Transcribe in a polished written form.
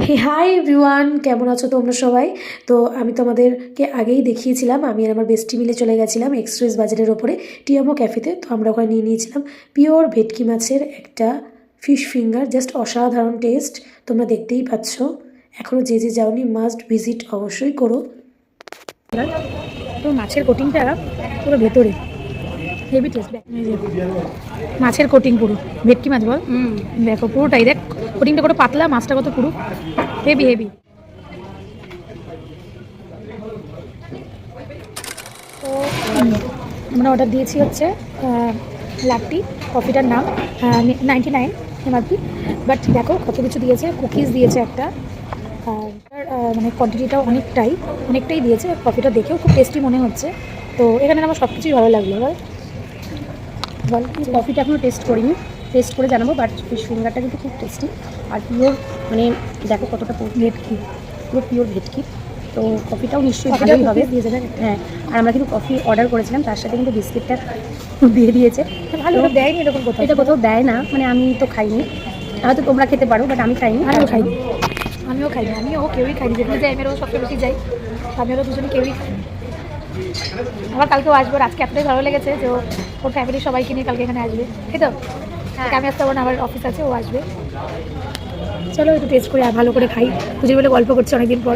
হে hi everyone, কেমন আছো তোমরা সবাই? তো আমি তোমাদেরকে আগেই দেখিয়েছিলাম, আমি আর আমার বেস্টি মিলে চলে গেছিলাম এক্সপ্রেস বাজারের ওপরে টিয়ামো ক্যাফেতে। তো আমরা ওখানে নিয়েছিলাম পিওর ভেটকি মাছের একটা ফিশ ফিঙ্গার, জাস্ট অসাধারণ টেস্ট। তোমরা দেখতেই পাচ্ছ। এখনও যে যাওনি মাস্ট ভিজিট অবশ্যই করো। তো মাছের কোটিংটা পুরো ভেতরে হেভি টেস্ট। মাছের কোটিং পুরো ভেটকি মাছ বল, দেখো পুরোটাই দেখ, কোটিংটা কত পাতলা, মাছটা কত পুরো হেভি হেভি। তো আমরা অর্ডার দিয়েছি হচ্ছে লাট্টি, কফিটার নাম 99 এমআরপি। বাট দেখো কত কিছু দিয়েছে, কুকিজ দিয়েছে একটা, আর মানে কোয়ান্টিটিটাও অনেকটাই দিয়েছে। কফিটা দেখেও খুব টেস্টি মনে হচ্ছে। তো এখানে আমার সব কিছুই ভালো লাগলো। বল কফিটা এখনও টেস্ট করিনি, টেস্ট করে জানাবো। বাট ফিশ ফিঙ্গারটা কিন্তু খুব টেস্টি আর পিওর, মানে দেখো কতটা ভেটকি, পুরো পিওর ভেটকি। তো কফিটাও নিশ্চয়ই ভালোই হবে। হ্যাঁ, আর আমরা কিন্তু কফি অর্ডার করেছিলাম, তার সাথে কিন্তু বিস্কিটটা দিয়ে দিয়েছে। ভালো দেয়নি এরকম কোথাও, এটা কোথাও দেয় না, মানে আমি তো খাইনি, হয়তো তোমরা খেতে পারো, বাট আমি খাইনি। আমিও খাইনি, আমিও কেউই খাইনি। যেখানে যাই আমিও সবচেয়ে বেশি যাই, আমিও দুজনে কেউই খাইনি। আবার কালকেও আসবো। আজকে এতটাই ভালো লেগেছে যে ওর ফ্যামিলির সবাইকে নিয়ে কালকে এখানে আসবে, তাই তো? আমি আসতে পারবো না, আমার অফিস আছে, ও আসবে। চলো একটু টেস্ট করে আর ভালো করে খাই। পুজোর বলে গল্প করছি অনেকদিন পর।